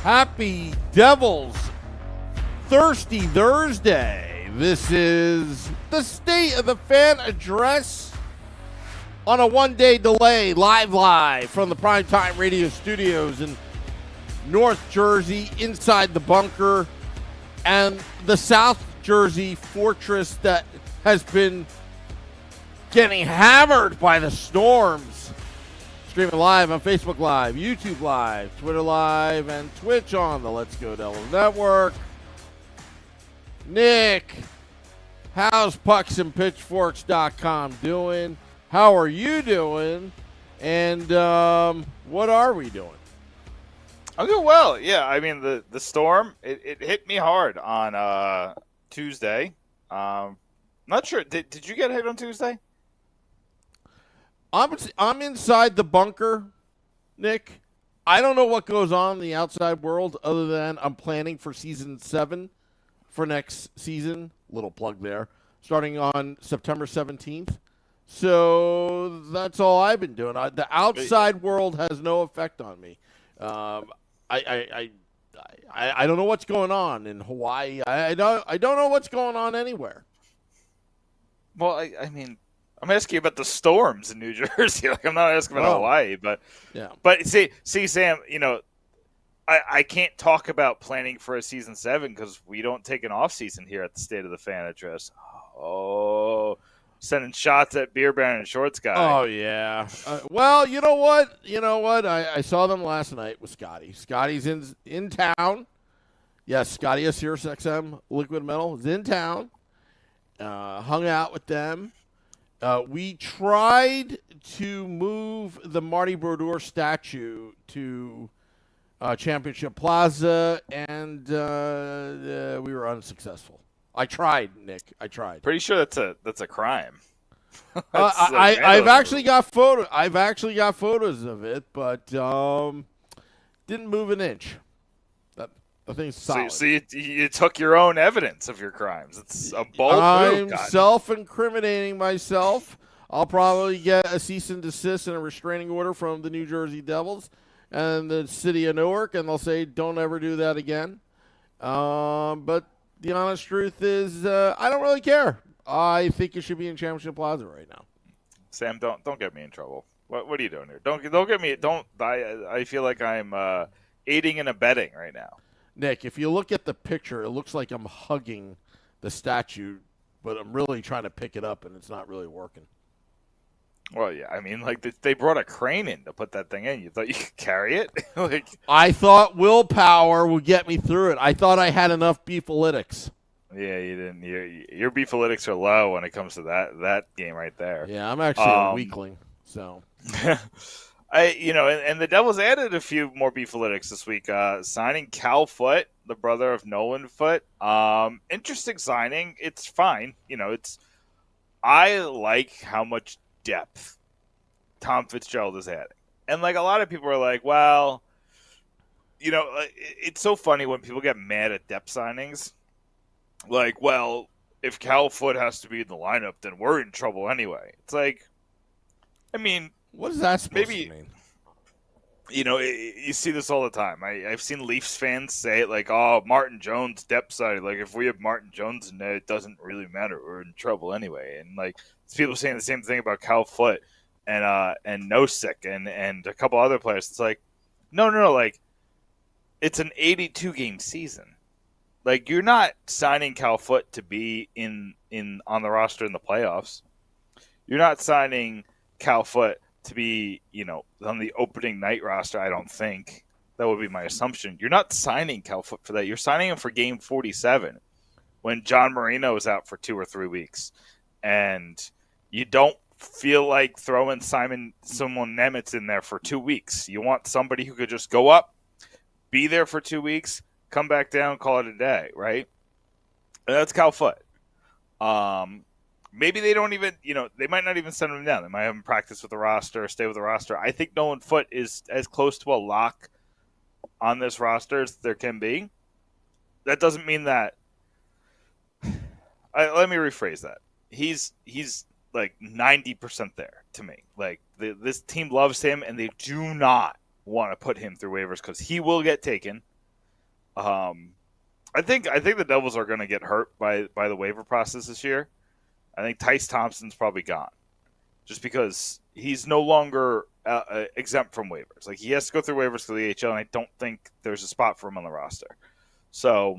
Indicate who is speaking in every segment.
Speaker 1: Happy Devils Thirsty Thursday. This is the State of the Fan Address on a one-day delay, live from the Primetime Radio Studios in North Jersey, inside the bunker, and the South Jersey fortress that has been getting hammered by the storms. Streaming live on Facebook Live, YouTube Live, Twitter Live, and Twitch on the Let's Go Devils Network. Nick, how's pucksandpitchforks.com doing? How are you doing? And what are we doing?
Speaker 2: I'm doing well. Yeah, I mean, the storm, it hit me hard on Tuesday. Not sure. Did you get hit on Tuesday?
Speaker 1: I'm inside the bunker, Nick. I don't know what goes on in the outside world other than I'm planning for season 7 for next season. Little plug there. Starting on September 17th. So that's all I've been doing. The outside world has no effect on me. I don't know what's going on in Hawaii. I don't know what's going on anywhere.
Speaker 2: Well, I mean, I'm asking you about the storms in New Jersey. Like, I'm not asking about Hawaii, but
Speaker 1: yeah.
Speaker 2: But see, Sam, you know, I can't talk about planning for a season 7 because we don't take an off season here at the State of the Fan Address. Oh, sending shots at Beer Baron and Shorts guy.
Speaker 1: Oh yeah. Well, you know what? I saw them last night with Scotty. Scotty's in town. Yes, Scotty is Sirius XM Liquid Metal is in town. Hung out with them. We tried to move the Marty Brodeur statue to Championship Plaza, and we were unsuccessful. I tried, Nick. I tried.
Speaker 2: Pretty sure that's a crime.
Speaker 1: I've actually got photos of it, but didn't move an inch. The thing's solid.
Speaker 2: So you took your own evidence of your crimes. It's a bold move.
Speaker 1: I'm self-incriminating myself. I'll probably get a cease and desist and a restraining order from the New Jersey Devils and the city of Newark, and they'll say, don't ever do that again. But the honest truth is, I don't really care. I think it should be in Championship Plaza right now.
Speaker 2: Sam, don't get me in trouble. What are you doing here? Don't get me. Don't. I feel like I'm aiding and abetting right now.
Speaker 1: Nick, if you look at the picture, it looks like I'm hugging the statue, but I'm really trying to pick it up, and it's not really working.
Speaker 2: Well, yeah, I mean, like, they brought a crane in to put that thing in. You thought you could carry it? Like,
Speaker 1: I thought willpower would get me through it. I thought I had enough beefalytics.
Speaker 2: Yeah, you didn't. Your beefalytics are low when it comes to that game right there.
Speaker 1: Yeah, I'm actually a weakling, so...
Speaker 2: And the Devils added a few more beefalytics this week. Signing Cal Foote, the brother of Nolan Foote. Interesting signing. It's fine. I like how much depth Tom Fitzgerald is adding. And like a lot of people are like, well, it's so funny when people get mad at depth signings. Like, well, if Cal Foote has to be in the lineup, then we're in trouble anyway. It's like, I mean,
Speaker 1: what is that supposed to mean?
Speaker 2: You see this all the time. I've seen Leafs fans say it like, oh, Martin Jones depth side. Like, if we have Martin Jones in there, it doesn't really matter. We're in trouble anyway. And, like, people saying the same thing about Cal Foote and Nosek and a couple other players. It's like, no. Like, it's an 82-game season. Like, you're not signing Cal Foote to be on the roster in the playoffs. You're not signing Cal Foote to be, on the opening night roster, I don't think. That would be my assumption. You're not signing Cal Foote for that. You're signing him for game 47 when John Marino is out for 2 or 3 weeks. And you don't feel like throwing someone Nemitz in there for 2 weeks. You want somebody who could just go up, be there for 2 weeks, come back down, call it a day, right? And that's Cal Foote. Maybe they don't even, they might not even send him down. They might have him practice with the roster, stay with the roster. I think Nolan Foote is as close to a lock on this roster as there can be. That doesn't mean that. Let me rephrase that. He's like 90% there to me. Like this team loves him, and they do not want to put him through waivers because he will get taken. I think the Devils are going to get hurt by the waiver process this year. I think Tice Thompson's probably gone, just because he's no longer exempt from waivers. Like, he has to go through waivers for the AHL, and I don't think there's a spot for him on the roster. So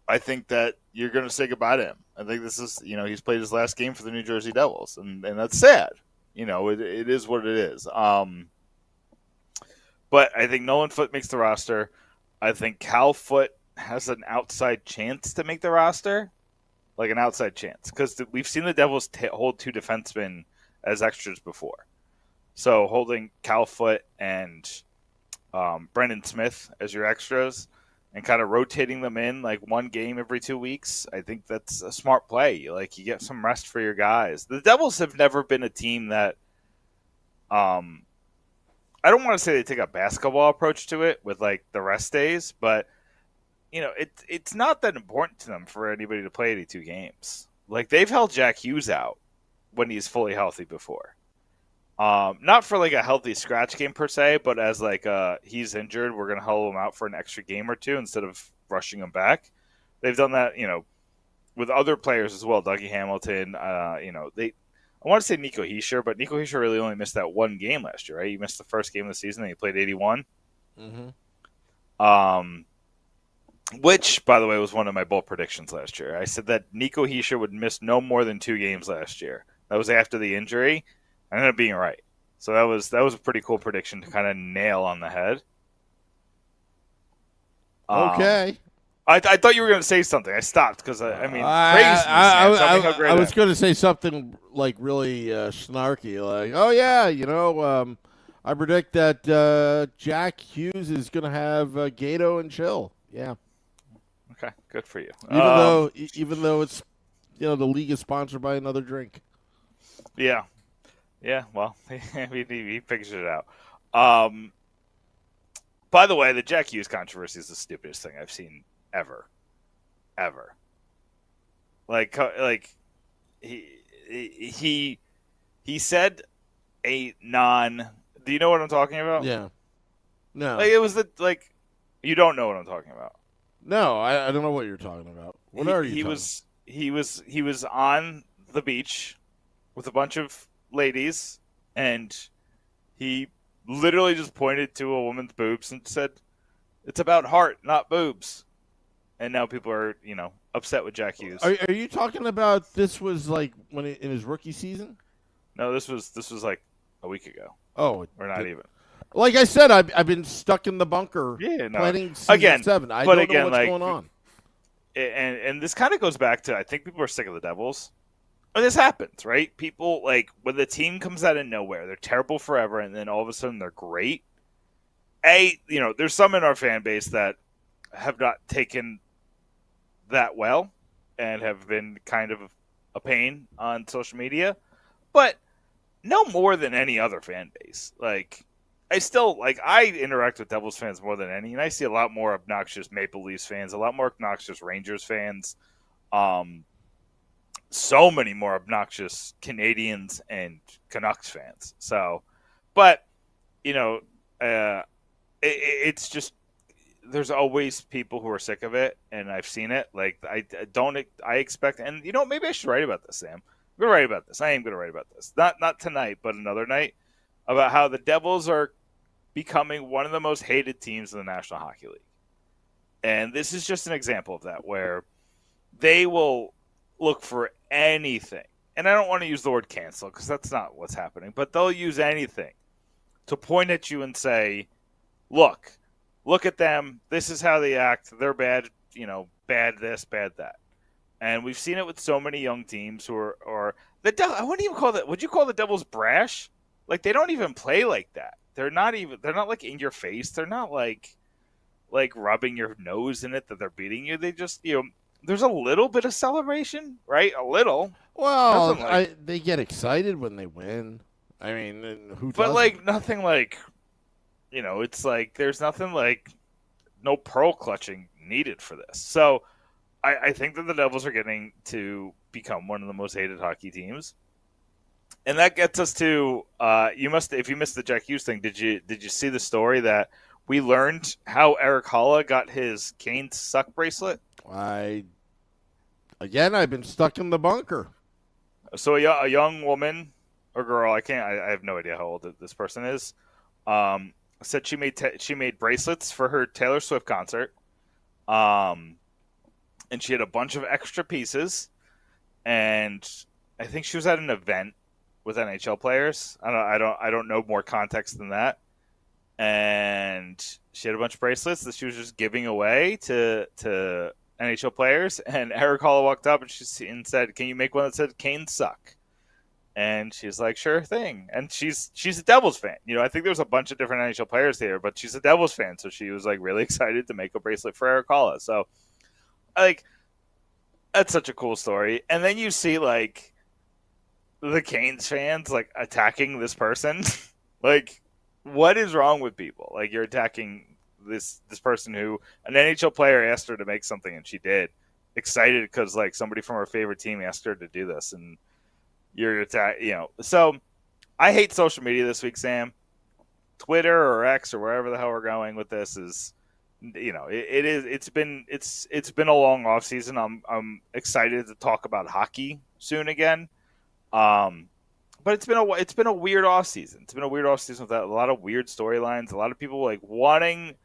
Speaker 2: I think that you're going to say goodbye to him. I think this is, he's played his last game for the New Jersey Devils, and that's sad. It is what it is. But I think Nolan Foote makes the roster. I think Cal Foote has an outside chance to make the roster, like an outside chance, because we've seen the Devils hold two defensemen as extras before. So holding Cal Foote and Brendan Smith as your extras and kind of rotating them in like one game every 2 weeks, I think that's a smart play. Like, you get some rest for your guys. The Devils have never been a team that I don't want to say they take a basketball approach to it with like the rest days, but it's not that important to them for anybody to play 82 games. Like, they've held Jack Hughes out when he's fully healthy before. Not for like a healthy scratch game per se, but as like he's injured, we're gonna hold him out for an extra game or two instead of rushing him back. They've done that, with other players as well. Dougie Hamilton, I want to say Nico Hischier, but Nico Hischier really only missed that one game last year, right? He missed the first game of the season, and he played 81.
Speaker 1: Mm-hmm.
Speaker 2: Which, by the way, was one of my bold predictions last year. I said that Nico Hischier would miss no more than 2 games last year. That was after the injury. I ended up being right. So that was a pretty cool prediction to kind of nail on the head.
Speaker 1: Okay.
Speaker 2: I thought you were going to say something. I stopped because, crazy.
Speaker 1: I was going to say something like really snarky, like, oh, yeah, I predict that Jack Hughes is going to have Gato and Chill. Yeah.
Speaker 2: Okay, good for you.
Speaker 1: Even though it's, the league is sponsored by another drink.
Speaker 2: Yeah. Yeah, well, he figures it out. By the way, the Jack Hughes controversy is the stupidest thing I've seen ever. Like he said a non. Do you know what I'm talking about?
Speaker 1: Yeah. No.
Speaker 2: Like, it was you don't know what I'm talking about.
Speaker 1: No, I don't know what you're talking about. What are you?
Speaker 2: He was on the beach with a bunch of ladies, and he literally just pointed to a woman's boobs and said, "It's about heart, not boobs." And now people are, upset with Jack Hughes.
Speaker 1: Are you talking about this was like in his rookie season?
Speaker 2: No, this was like a week ago.
Speaker 1: Oh,
Speaker 2: or not even.
Speaker 1: Like I said, I've been stuck in the bunker.
Speaker 2: Yeah, no.
Speaker 1: Planning season 7. I don't know what's going on.
Speaker 2: And this kind of goes back to, I think people are sick of the Devils. And this happens, right? People, like, when the team comes out of nowhere, they're terrible forever, and then all of a sudden they're great. There's some in our fan base that have not taken that well and have been kind of a pain on social media, but no more than any other fan base. Like, I interact with Devils fans more than any, and I see a lot more obnoxious Maple Leafs fans, a lot more obnoxious Rangers fans, so many more obnoxious Canadians and Canucks fans. So, but, it's just, there's always people who are sick of it, and I've seen it. Like, I expect, and maybe I should write about this, Sam. I'm going to write about this. I am going to write about this. Not tonight, but another night, about how the Devils are becoming one of the most hated teams in the National Hockey League. And this is just an example of that, where they will look for anything. And I don't want to use the word cancel, because that's not what's happening, but they'll use anything to point at you and say, look at them. This is how they act. They're bad, bad this, bad that. And we've seen it with so many young teams who are I wouldn't even call that. Would you call the Devils brash? Like, they don't even play like that. They're not like in your face. They're not like rubbing your nose in it that they're beating you. They just, there's a little bit of celebration, right? A little.
Speaker 1: Well, they get excited when they win. I mean, who doesn't?
Speaker 2: But, like, nothing like, it's like there's nothing like no pearl clutching needed for this. So I think that the Devils are getting to become one of the most hated hockey teams. And that gets us to if you missed the Jack Hughes thing, did you see the story that we learned how Eric Holla got his Canes Suck bracelet.
Speaker 1: I've been stuck in the bunker.
Speaker 2: So a young woman or girl, I have no idea how old this person is, said she made bracelets for her Taylor Swift concert, and she had a bunch of extra pieces, and I think she was at an event with NHL players. I don't know more context than that, and she had a bunch of bracelets that she was just giving away to NHL players. And Eric Holla walked up and said, "Can you make one that said Canes suck?" And she's like, "Sure thing." And she's a Devils fan. I think there's a bunch of different NHL players here, but she's a Devils fan, so she was like really excited to make a bracelet for Eric Holla. So, like, that's such a cool story. And then you see like the Canes fans like attacking this person. Like, what is wrong with people? Like, you're attacking this person who an NHL player asked her to make something and she did. Excited because like somebody from her favorite team asked her to do this, and you're So I hate social media this week, Sam. Twitter or X or wherever the hell we're going with this is, it's been a long off season. I'm excited to talk about hockey soon again. But it's been a weird off season. It's been a weird off season with a lot of weird storylines. A lot of people like wanting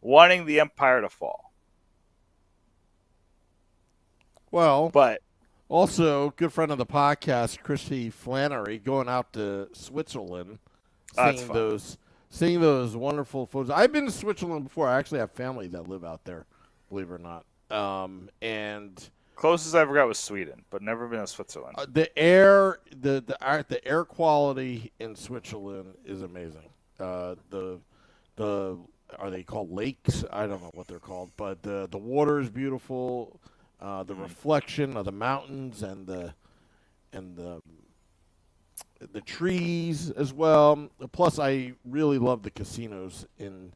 Speaker 2: the Empire to fall.
Speaker 1: Well,
Speaker 2: but
Speaker 1: also good friend of the podcast, Christy Flannery, going out to Switzerland, seeing those wonderful photos. I've been to Switzerland before. I actually have family that live out there, believe it or not. And
Speaker 2: closest I ever got was Sweden, but never been to Switzerland.
Speaker 1: The air quality in Switzerland is amazing. The are they called lakes? I don't know what they're called, but the water is beautiful. The reflection of the mountains and the trees as well. Plus, I really love the casinos in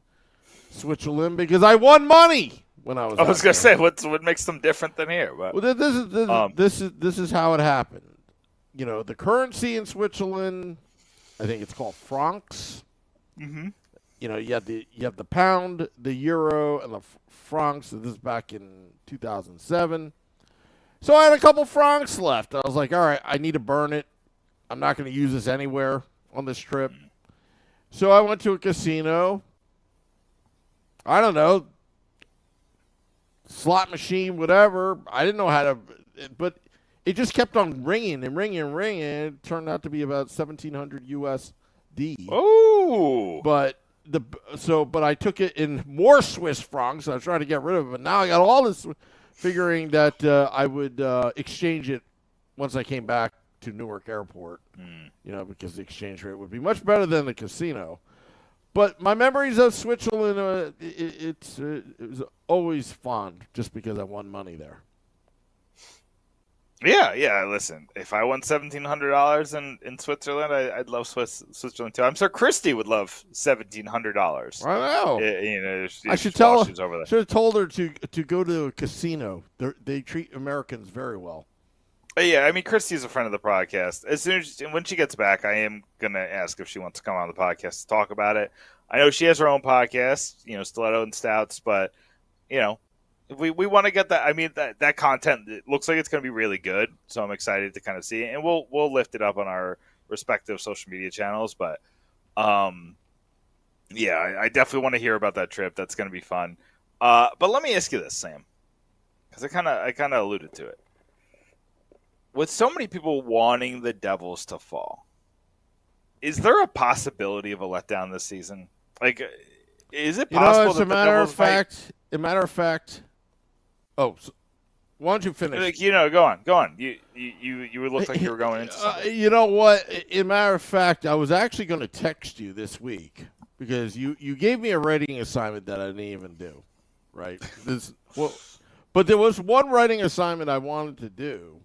Speaker 1: Switzerland because I won money when I was.
Speaker 2: I was gonna say what makes them different than here. But
Speaker 1: well, this is how it happened. The currency in Switzerland, I think it's called francs.
Speaker 2: Mm-hmm.
Speaker 1: You have the pound, the euro, and the francs. So this is back in 2007. So I had a couple francs left. I was like, all right, I need to burn it. I'm not going to use this anywhere on this trip. So I went to a casino. I don't know, slot machine, whatever. I didn't know how to, but it just kept on ringing and ringing and ringing. It turned out to be about 1,700 USD.
Speaker 2: Oh,
Speaker 1: but I took it in more Swiss francs. I was trying to get rid of it, but now I got all this, figuring that I would exchange it once I came back to Newark Airport. Because the exchange rate would be much better than the casino. But my memories of Switzerland, it was always fond just because I won money there.
Speaker 2: Yeah. Listen, if I won $1,700 in Switzerland, I'd love Switzerland too. I'm sure Christy would love $1,700.
Speaker 1: I know.
Speaker 2: If
Speaker 1: I should tell her.
Speaker 2: Over there.
Speaker 1: Should have told her to go to a casino. They treat Americans very well.
Speaker 2: Yeah, I mean, Christy's a friend of the podcast. When she gets back, I am gonna ask if she wants to come on the podcast to talk about it. I know she has her own podcast, Stiletto and Stouts, but we want to get that. I mean, that content, it looks like it's going to be really good, so I'm excited to kind of see it, and we'll lift it up on our respective social media channels. But yeah, I definitely want to hear about that trip. That's going to be fun. But let me ask you this, Sam, because I kind of alluded to it. With so many people wanting the Devils to fall, is there a possibility of a letdown this season? Like, is it possible?
Speaker 1: As a matter of fact. Oh, so why don't you finish?
Speaker 2: Go on. You looked like you were going into something.
Speaker 1: You know what? As a matter of fact, I was actually going to text you this week because you gave me a writing assignment that I didn't even do. Right? But there was one writing assignment I wanted to do.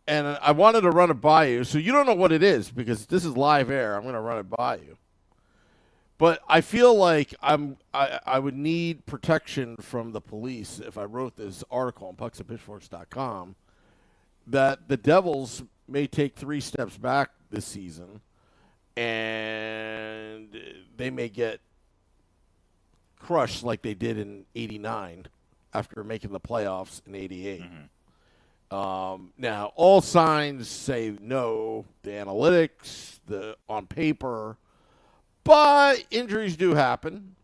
Speaker 1: And I wanted to run it by you, so you don't know what it is because this is live air. I'm going to run it by you. But I feel like I would need protection from the police if I wrote this article on pucksandpitchforks.com that the Devils may take 3 steps back this season, and they may get crushed like they did in '89 after making the playoffs in '88. Now, all signs say no, the analytics, the on paper, but injuries do happen.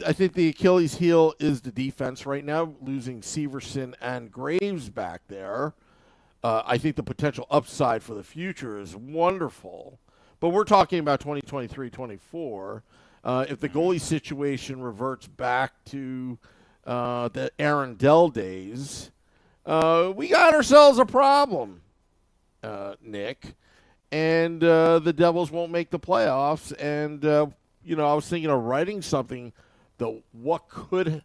Speaker 1: I think the Achilles heel is the defense right now, losing Severson and Graves back there. I think the potential upside for the future is wonderful. But we're talking about 2023-24. If the goalie situation reverts back to the Aaron Dell days, we got ourselves a problem, Nick. And the Devils won't make the playoffs. And, I was thinking of writing something, what could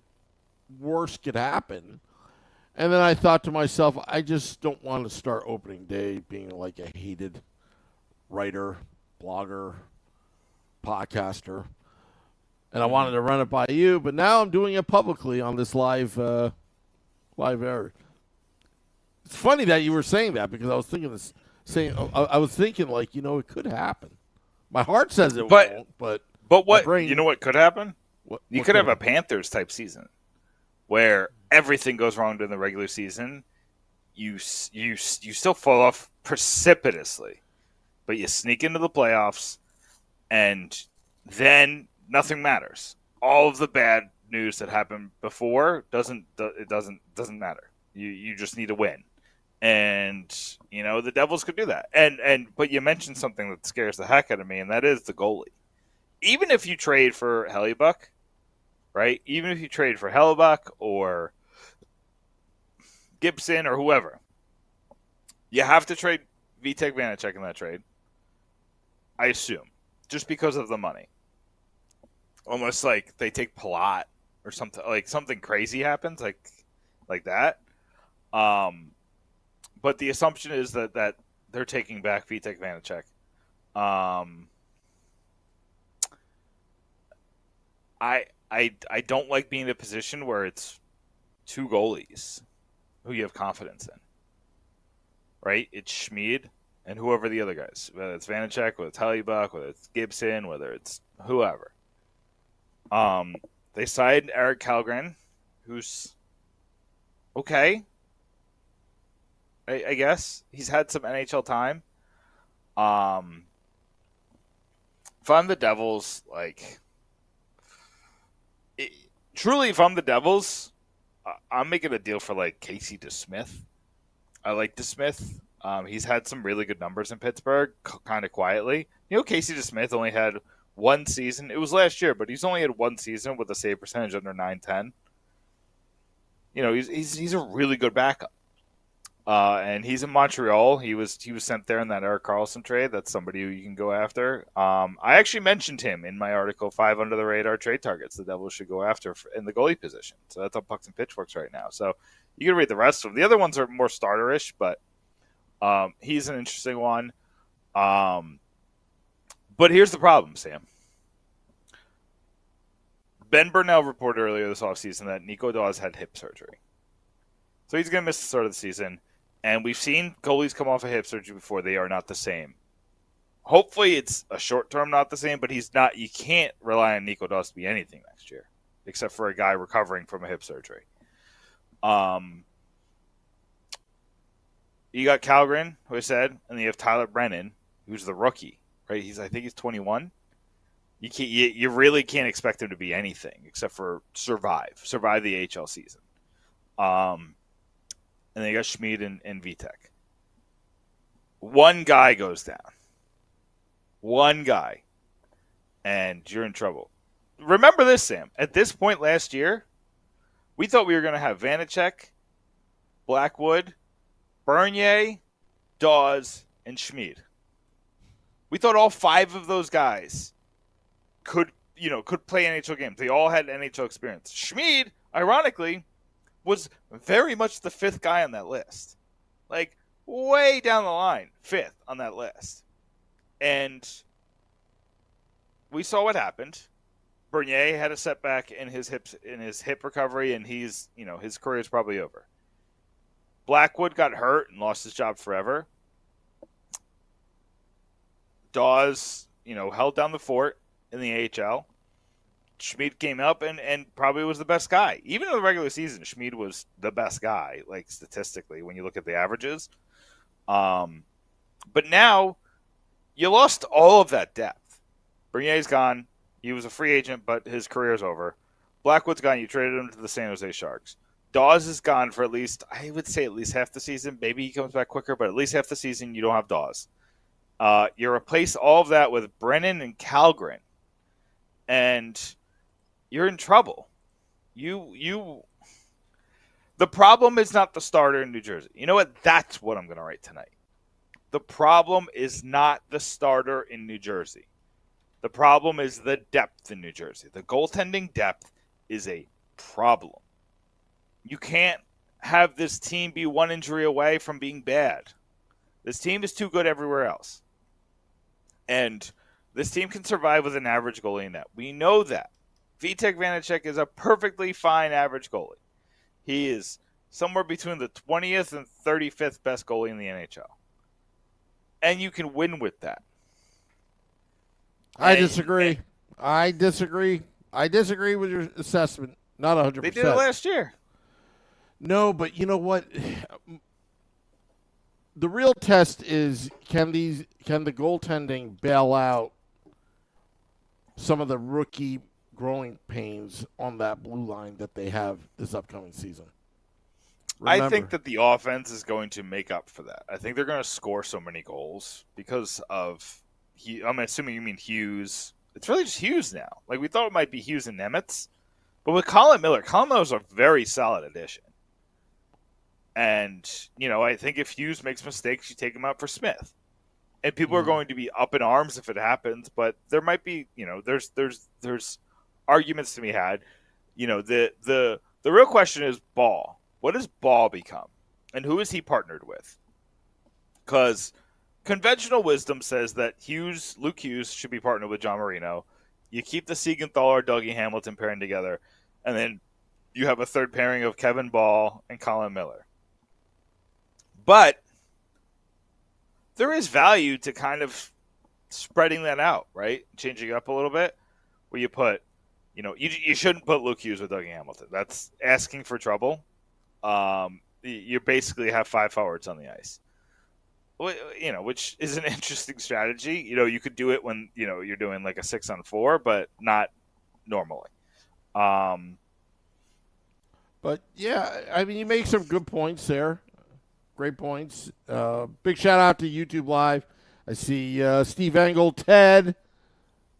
Speaker 1: worse could happen. And then I thought to myself, I just don't want to start opening day being like a hated writer, blogger, podcaster. And I wanted to run it by you, but now I'm doing it publicly on this live air. It's funny that you were saying that because I was thinking I was thinking like, it could happen. My heart says it won't, but
Speaker 2: what?
Speaker 1: Brain,
Speaker 2: you know what could happen? You could have
Speaker 1: happen?
Speaker 2: a Panthers type season where everything goes wrong during the regular season. You still fall off precipitously, but you sneak into the playoffs, and then nothing matters. All of the bad news that happened before doesn't matter. You just need to win, and the Devils could do that. But you mentioned something that scares the heck out of me, and that is the goalie. Even if you trade for Hellebuck, right? Even if you trade for Hellebuck or Gibson or whoever, you have to trade Vitek Vanacek in that trade, I assume, just because of the money. Almost like they take Palat or something, like something crazy happens, like that. But the assumption is that they're taking back Vitek Vanacek. I don't like being in a position where it's two goalies who you have confidence in. Right? It's Schmid and whoever the other guys. Whether it's Vanacek, whether it's Hellebuck, whether it's Gibson, whether it's whoever. They signed Eric Kallgren, who's okay. I guess. He's had some NHL time. If I'm the Devils, truly, if I'm the Devils, I'm making a deal for Casey DeSmith. I like DeSmith. He's had some really good numbers in Pittsburgh, kind of quietly. Casey DeSmith only had one season. It was last year, but he's only had one season with a save percentage under .910. He's a really good backup. And he's in Montreal. He was sent there in that Erik Karlsson trade. That's somebody who you can go after. I actually mentioned him in my article, 5 under the radar trade targets the Devils should go after in the goalie position. So that's on Pucks and Pitchforks right now. So you can read the rest of them. The other ones are more starterish, but he's an interesting one. But here's the problem, Sam. Ben Burnell reported earlier this offseason that Nico Daws had hip surgery. So he's going to miss the start of the season. And we've seen goalies come off of hip surgery before. They are not the same. Hopefully it's a short term not the same, but he's not. You can't rely on Nico Daws to be anything next year, except for a guy recovering from a hip surgery. You got Kallgren, who I said, and then you have Tyler Brennan, who's the rookie, right? I think he's 21. You really can't expect him to be anything except for survive the AHL season. And then you got Schmid and Vitek. One guy goes down. One guy. And you're in trouble. Remember this, Sam. At this point last year, we thought we were going to have Vanacek, Blackwood, Bernier, Dawes, and Schmid. We thought all 5 of those guys could play NHL games. They all had NHL experience. Schmid, ironically, was very much the 5th guy on that list. Way down the line, 5th on that list. And we saw what happened. Bernier had a setback in his hip recovery, and his career is probably over. Blackwood got hurt and lost his job forever. Dawes, held down the fort in the AHL. Schmid came up and probably was the best guy. Even in the regular season, Schmid was the best guy, like statistically, when you look at the averages. But now you lost all of that depth. Bernier's gone. He was a free agent, but his career's over. Blackwood's gone. You traded him to the San Jose Sharks. Dawes is gone for I would say at least half the season. Maybe he comes back quicker, but at least half the season you don't have Dawes. You replace all of that with Brennan and Calgren, and you're in trouble. The problem is not the starter in New Jersey. You know what? That's what I'm going to write tonight. The problem is not the starter in New Jersey. The problem is the depth in New Jersey. The goaltending depth is a problem. You can't have this team be one injury away from being bad. This team is too good everywhere else. And this team can survive with an average goalie in net. We know that. Vitek Vanacek is a perfectly fine average goalie. He is somewhere between the 20th and 35th best goalie in the NHL. And you can win with that.
Speaker 1: I disagree. I disagree with your assessment. Not 100%.
Speaker 2: They did it last year.
Speaker 1: No, but you know what? The real test is can the goaltending bail out some of the rookie growing pains on that blue line that they have this upcoming season? Remember,
Speaker 2: I think that the offense is going to make up for that. I think they're going to score so many goals because of I'm assuming you mean Hughes. It's really just Hughes now. Like, we thought it might be Hughes and Nemitz. But with Colin Miller's a very solid addition. And, I think if Hughes makes mistakes, you take him out for Smith. And people are going to be up in arms if it happens, but there might be, there's arguments to be had. The real question is Ball. What does Ball become? And who is he partnered with? Because conventional wisdom says that Luke Hughes should be partnered with John Marino. You keep the Siegenthaler or Dougie Hamilton pairing together, and then you have a third pairing of Kevin Ball and Colin Miller. But there is value to kind of spreading that out, right? Changing it up a little bit, where you put, you shouldn't put Luke Hughes with Dougie Hamilton. That's asking for trouble. You basically have 5 forwards on the ice. Which is an interesting strategy. You could do it when, you're doing like a 6-on-4, but not normally.
Speaker 1: But yeah, I mean, you make some good points there. Great points. Big shout out to YouTube Live. I see Steve Engel, Ted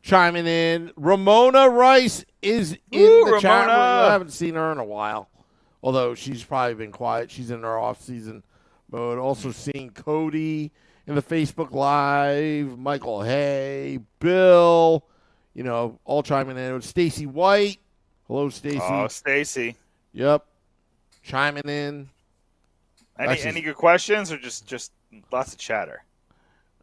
Speaker 1: chiming in. Ramona Rice is in the chat room. I haven't seen her in a while, although she's probably been quiet. She's in her off-season mode. Also seeing Cody in the Facebook Live, Michael Hay, Bill, all chiming in. Stacy White. Hello, Stacy.
Speaker 2: Oh, Stacy.
Speaker 1: Yep. Chiming in.
Speaker 2: Any good questions or just lots of chatter?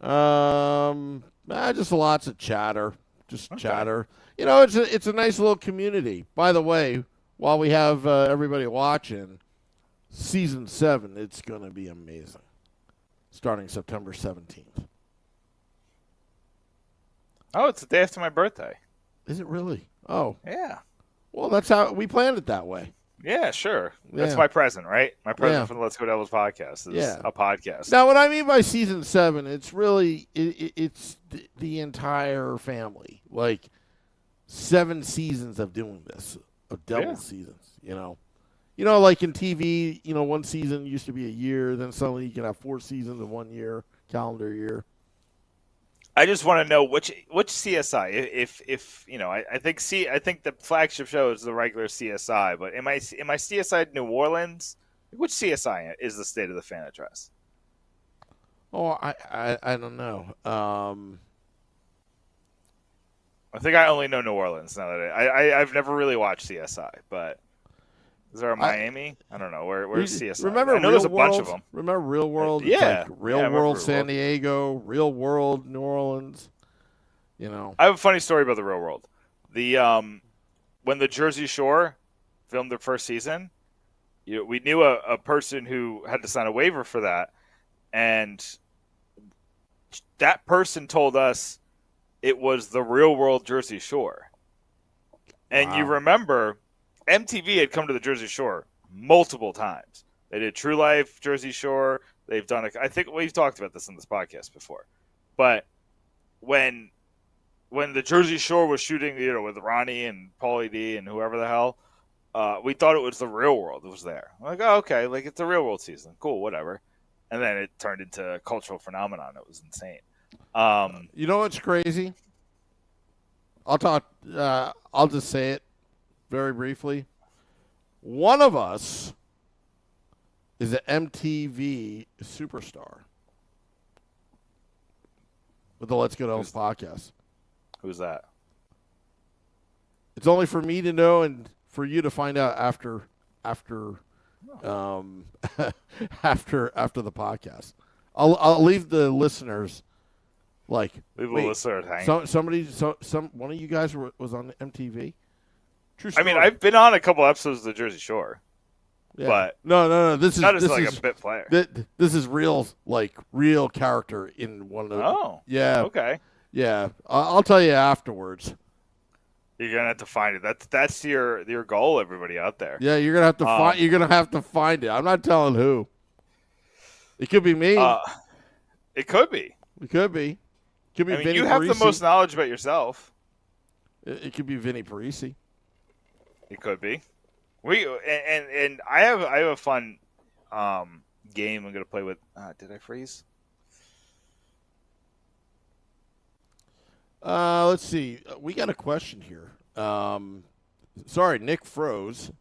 Speaker 1: Just lots of chatter. Just chatter. It's a nice little community. By the way, while we have everybody watching, Season 7, it's going to be amazing. Starting September 17th.
Speaker 2: Oh, it's the day after my birthday.
Speaker 1: Is it really? Oh.
Speaker 2: Yeah.
Speaker 1: Well, that's how we planned it that way.
Speaker 2: Yeah, sure. That's my present, right? My present for the Let's Go Devils podcast is a podcast.
Speaker 1: Now, what I mean by Season 7, it's really, it's the entire family. Like, 7 seasons of doing this, of Devils seasons, like in TV, one season used to be a year, then suddenly you can have 4 seasons in 1 year, calendar year.
Speaker 2: I just want to know which CSI. If I think the flagship show is the regular CSI, but am I CSI New Orleans? Which CSI is the State of the Fan address?
Speaker 1: Oh, I don't know.
Speaker 2: I think I only know New Orleans now that I've never really watched CSI, but. Is there a Miami? I don't know. Where's CSI?
Speaker 1: Remember,
Speaker 2: I know there's a bunch of them.
Speaker 1: Remember Real World?
Speaker 2: Yeah.
Speaker 1: Like Real World San Diego, Real World New Orleans.
Speaker 2: I have a funny story about the Real World. When the Jersey Shore filmed their first season, we knew a person who had to sign a waiver for that, and that person told us it was the Real World Jersey Shore. And you
Speaker 1: Wow.
Speaker 2: remember, MTV had come to the Jersey Shore multiple times. They did True Life, Jersey Shore. They've done I think we've talked about this in this podcast before. But when the Jersey Shore was shooting, with Ronnie and Paulie D and whoever the hell, we thought it was the real world that was there. I'm like, oh, okay, like it's a real world season. Cool, whatever. And then it turned into a cultural phenomenon. It was insane.
Speaker 1: You know what's crazy? I'll talk. I'll just say it very briefly. One of us is an MTV superstar with the Let's Go Elves podcast.
Speaker 2: Who's that?
Speaker 1: It's only for me to know and for you to find out after after the podcast. I'll leave the listeners like
Speaker 2: Leave a
Speaker 1: wait,
Speaker 2: listener hanging.
Speaker 1: One of you guys was on MTV. True
Speaker 2: I
Speaker 1: story.
Speaker 2: mean, I've been on a couple episodes of the Jersey Shore,
Speaker 1: Yeah.
Speaker 2: but
Speaker 1: no. This is
Speaker 2: not as
Speaker 1: this
Speaker 2: like
Speaker 1: is,
Speaker 2: a bit player.
Speaker 1: This is real character in one of the.
Speaker 2: Oh,
Speaker 1: Yeah.
Speaker 2: okay.
Speaker 1: Yeah. I'll tell you afterwards.
Speaker 2: You're gonna have to find it. That's your goal, everybody out there.
Speaker 1: Yeah, you're gonna have to find. You're gonna have to find it. I'm not telling who. It could be me.
Speaker 2: It could be.
Speaker 1: It could be. Could be.
Speaker 2: I mean,
Speaker 1: Vinny
Speaker 2: you have
Speaker 1: Parisi.
Speaker 2: the most knowledge about yourself.
Speaker 1: It could be Vinny Parisi.
Speaker 2: It could be. And I have a fun game I'm gonna play with. Did I freeze?
Speaker 1: Let's see. We got a question here. Sorry, Nick froze.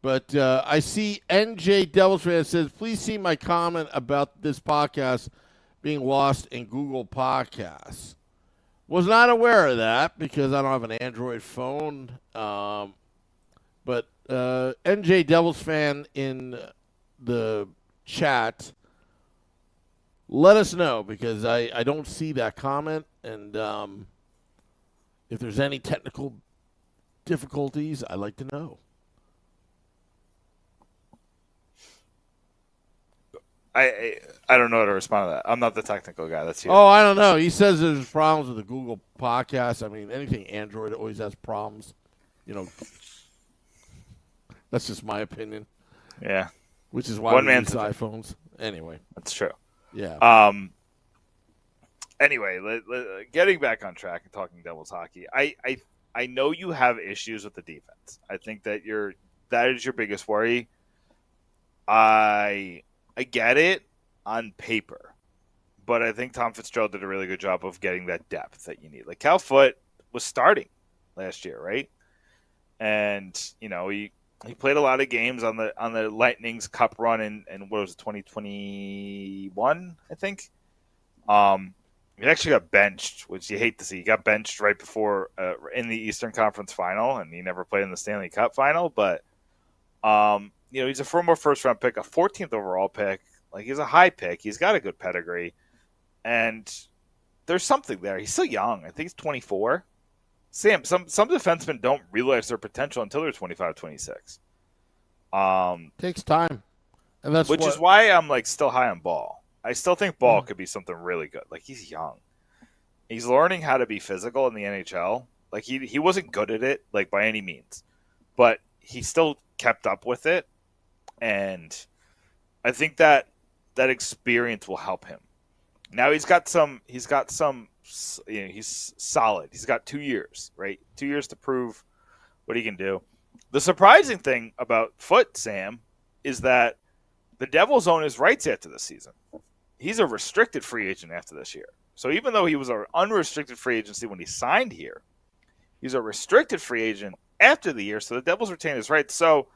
Speaker 1: But I see NJ Devils fan says, please see my comment about this podcast being lost in Google Podcasts. Was not aware of that because I don't have an Android phone. But NJ Devils fan in the chat, let us know because I don't see that comment. And if there's any technical difficulties, I'd like to know.
Speaker 2: I don't know how to respond to that. I'm not the technical guy. That's you.
Speaker 1: Oh, I don't know. He says there's problems with the Google Podcast. I mean, anything Android always has problems. That's just my opinion.
Speaker 2: Yeah.
Speaker 1: Which is why
Speaker 2: One
Speaker 1: we use
Speaker 2: man's
Speaker 1: iPhones. Anyway.
Speaker 2: That's true.
Speaker 1: Yeah.
Speaker 2: Anyway, getting back on track and talking Devils hockey, I know you have issues with the defense. I think that is your biggest worry. I get it on paper, but I think Tom Fitzgerald did a really good job of getting that depth that you need. Like Cal Foote was starting last year, right? And he played a lot of games on the Lightning's Cup run in what was it, 2021, I think. He actually got benched, which you hate to see. He got benched right before in the Eastern Conference Final, and he never played in the Stanley Cup Final. But he's a former first-round pick, a 14th overall pick. Like, he's a high pick. He's got a good pedigree, and there's something there. He's still young. I think he's 24. Sam, some defensemen don't realize their potential until they're 25, 26.
Speaker 1: Takes time, and that's
Speaker 2: which is why I'm still high on Ball. I still think Ball could be something really good. Like, he's young. He's learning how to be physical in the NHL. Like, he wasn't good at it, like, by any means. But he still kept up with it. And I think that experience will help him. Now he's solid. He's got 2 years, right? 2 years to prove what he can do. The surprising thing about Foote, Sam, is that the Devils own his rights after this season. He's a restricted free agent after this year. So even though he was an unrestricted free agency when he signed here, he's a restricted free agent after the year, so the Devils retain his rights. So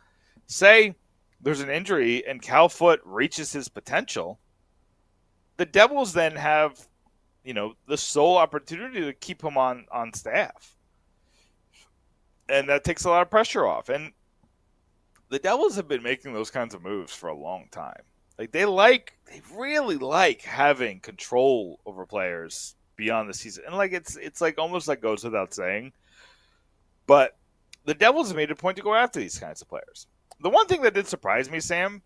Speaker 2: say there's an injury and Cal Foote reaches his potential, the Devils then have, the sole opportunity to keep him on staff. And that takes a lot of pressure off. And the Devils have been making those kinds of moves for a long time. Like, they really like having control over players beyond the season. And it's almost like goes without saying. But the Devils have made a point to go after these kinds of players. The one thing that did surprise me, Sam,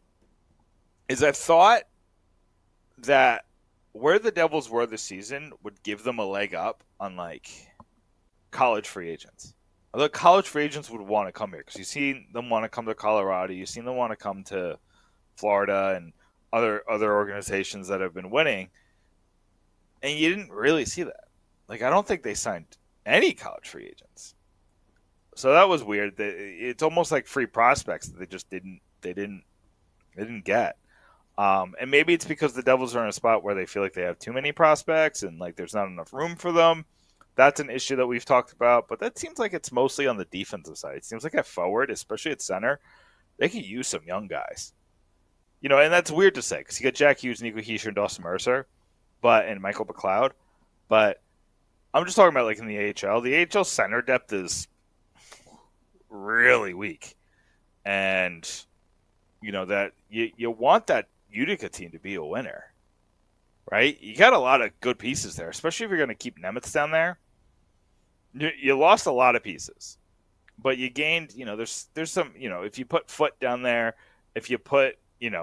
Speaker 2: is I thought that where the Devils were this season would give them a leg up on college free agents. the college free agents would want to come here because you see them want to come to Colorado, you see them want to come to Florida and other organizations that have been winning, and you didn't really see that. Like I don't think they signed any college free agents, so that was weird. It's almost like free prospects that they didn't get. And maybe it's because the Devils are in a spot where they feel like they have too many prospects and like there's not enough room for them. That's an issue that we've talked about, but that seems like it's mostly on the defensive side. It seems like at forward, especially at center, they could use some young guys. And that's weird to say because you got Jack Hughes, Nico Hischier, and Dawson Mercer, and Michael McLeod. But I'm just talking about like in the AHL. The AHL center depth is really weak, and that you want that Utica team to be a winner, right? You got a lot of good pieces there, especially if you're going to keep Nemitz down there. You lost a lot of pieces, but you gained. There's some. If you put Foote down there, if you put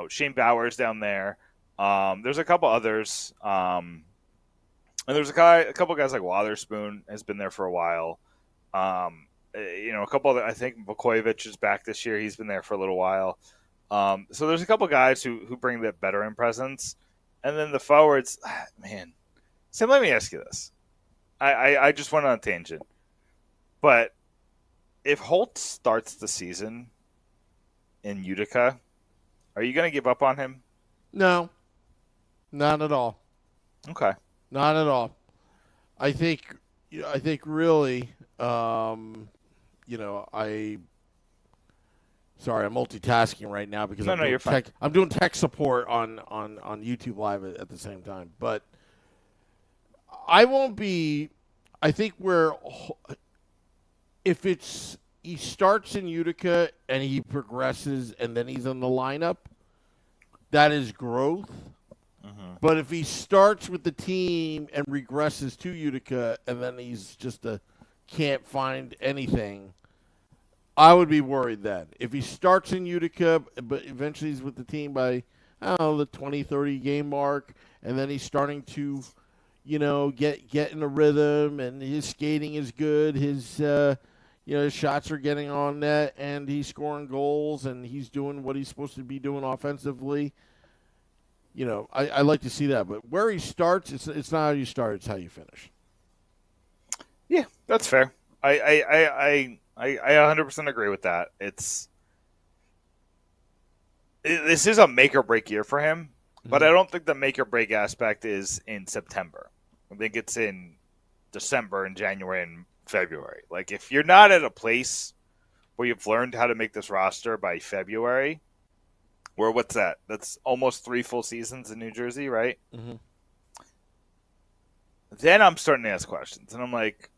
Speaker 2: Shane Bowers down there, there's a couple others. And there's a couple guys like Wotherspoon has been there for a while. A couple other. I think Vukovic is back this year. He's been there for a little while. So there's a couple guys who bring that veteran presence, and then the forwards, man. Sam, let me ask you this. I just went on a tangent, but if Holt starts the season in Utica, are you going to give up on him?
Speaker 1: No, not at all.
Speaker 2: Okay,
Speaker 1: not at all. I think really, Sorry, I'm multitasking right now because
Speaker 2: you're fine.
Speaker 1: I'm doing tech support on YouTube Live at the same time. But I won't be. I think if he starts in Utica and he progresses and then he's in the lineup, that is growth.
Speaker 2: Mm-hmm.
Speaker 1: But if he starts with the team and regresses to Utica and then he's just can't find anything, I would be worried then. If he starts in Utica, but eventually he's with the team by, I don't know, the 20, 30 game mark, and then he's starting to, get in a rhythm, and his skating is good, his shots are getting on net, and he's scoring goals, and he's doing what he's supposed to be doing offensively. I like to see that. But where he starts, it's not how you start, it's how you finish.
Speaker 2: Yeah, that's fair. I 100% agree with that. This is a make or break year for him, but I don't think the make or break aspect is in September. I think it's in December and January and February. Like if you're not at a place where you've learned how to make this roster by February, where what's that? That's almost 3 full seasons in New Jersey, right?
Speaker 1: Mm-hmm.
Speaker 2: Then I'm starting to ask questions, and I'm like,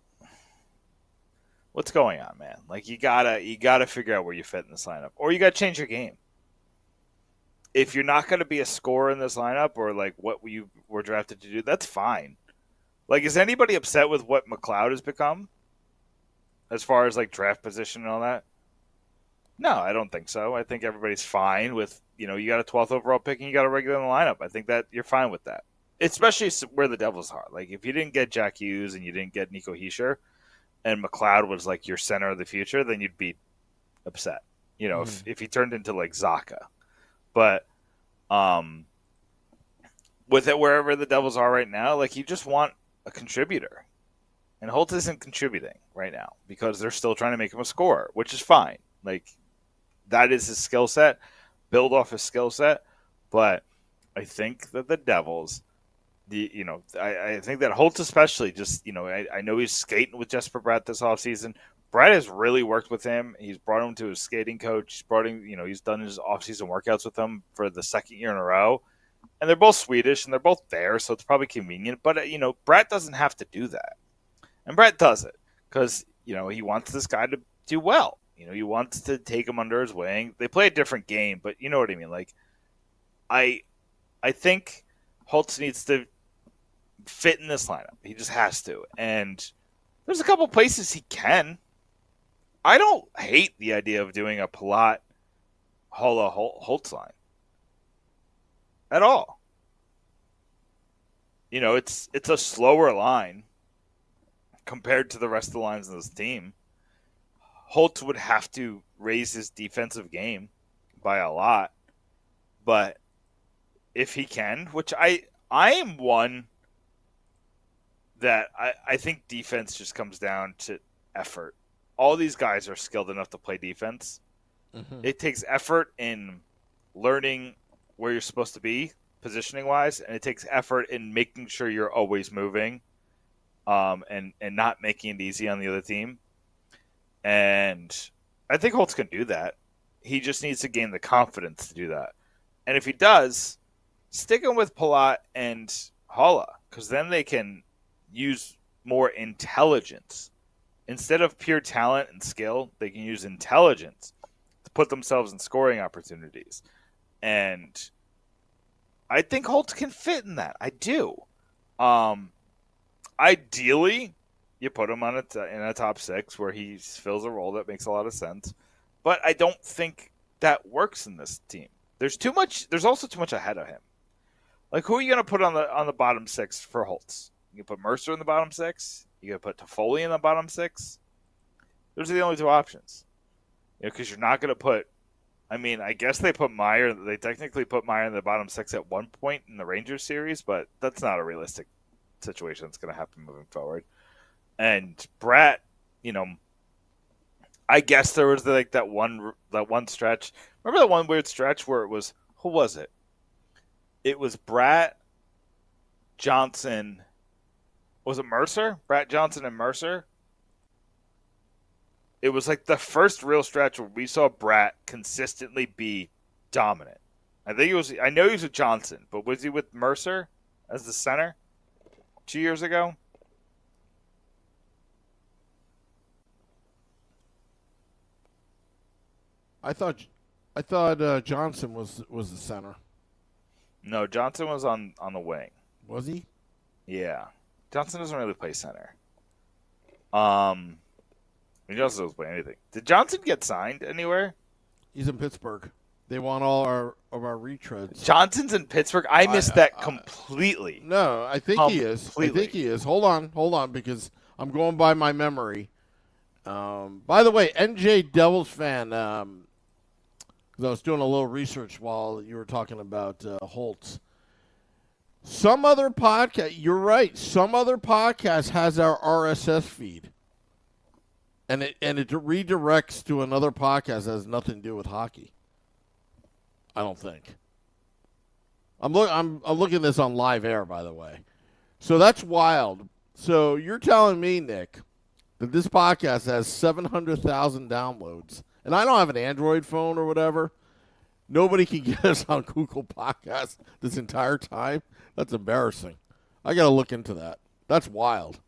Speaker 2: what's going on, man? Like you gotta figure out where you fit in this lineup, or you gotta change your game. If you're not gonna be a scorer in this lineup, or like what you were drafted to do, that's fine. Like, is anybody upset with what McLeod has become, as far as like draft position and all that? No, I don't think so. I think everybody's fine with you got a 12th overall pick and you got a regular in the lineup. I think that you're fine with that, especially where the Devils are. Like if you didn't get Jack Hughes and you didn't get Nico Hischier, and McLeod was like your center of the future, then you'd be upset. If he turned into like Zaka. But with it wherever the Devils are right now, like you just want a contributor. And Holt isn't contributing right now because they're still trying to make him a scorer, which is fine. Like that is his skill set. Build off his skill set. But I think that the Devils, I think that Holtz especially just, I know he's skating with Jesper Bratt this offseason. Bratt has really worked with him. He's brought him to his skating coach. He's brought him, he's done his offseason workouts with him for the second year in a row. And they're both Swedish and they're both there, so it's probably convenient. But, Bratt doesn't have to do that. And Bratt does it because, he wants this guy to do well. He wants to take him under his wing. They play a different game, but you know what I mean. Like, I think Holtz needs to fit in this lineup. He just has to. And there's a couple places he can. I don't hate the idea of doing a Palat Holla Holtz line at all. It's a slower line compared to the rest of the lines of this team. Holtz would have to raise his defensive game by a lot, but if he can, which I am one that I think defense just comes down to effort. All these guys are skilled enough to play defense. Mm-hmm. It takes effort in learning where you're supposed to be positioning wise, and it takes effort in making sure you're always moving, and not making it easy on the other team. And I think Holtz can do that. He just needs to gain the confidence to do that. And if he does, stick him with Palat and Holla, because then they can use more intelligence. Instead of pure talent and skill, they can use intelligence to put themselves in scoring opportunities. And I think Holtz can fit in that. I do. Ideally, you put him on in a top 6 where he fills a role that makes a lot of sense. But I don't think that works in this team. There's also too much ahead of him. Like, who are you going to put on the bottom 6 for Holtz? You can put Mercer in the bottom 6. You can put Toffoli in the bottom 6. Those are the only 2 options. Because you're not going to put. I mean, I guess they technically put Meyer in the bottom 6 at one point in the Rangers series, but that's not a realistic situation that's going to happen moving forward. And Bratt, I guess there was that one stretch. Remember that one weird stretch where it was, who was it? It was Bratt, Johnson. Was it Mercer? Bratt, Johnson, and Mercer? It was like the first real stretch where we saw Bratt consistently be dominant. I know he was with Johnson, but was he with Mercer as the center 2 years ago?
Speaker 1: I thought Johnson was the center.
Speaker 2: No, Johnson was on the wing.
Speaker 1: Was he?
Speaker 2: Yeah. Johnson doesn't really play center. He doesn't play anything. Did Johnson get signed anywhere?
Speaker 1: He's in Pittsburgh. They want all of our retreads.
Speaker 2: Johnson's in Pittsburgh? I missed that completely.
Speaker 1: No, I think he is. I think he is. Hold on, because I'm going by my memory. By the way, NJ Devils fan, because I was doing a little research while you were talking about Holtz. Some other podcast, you're right, some other podcast has our RSS feed. And it redirects to another podcast that has nothing to do with hockey. I don't think. I'm looking at this on live air, by the way. So that's wild. So you're telling me, Nick, that this podcast has 700,000 downloads, and I don't have an Android phone or whatever. Nobody can get us on Google Podcasts this entire time. That's embarrassing. I got to look into that. That's wild.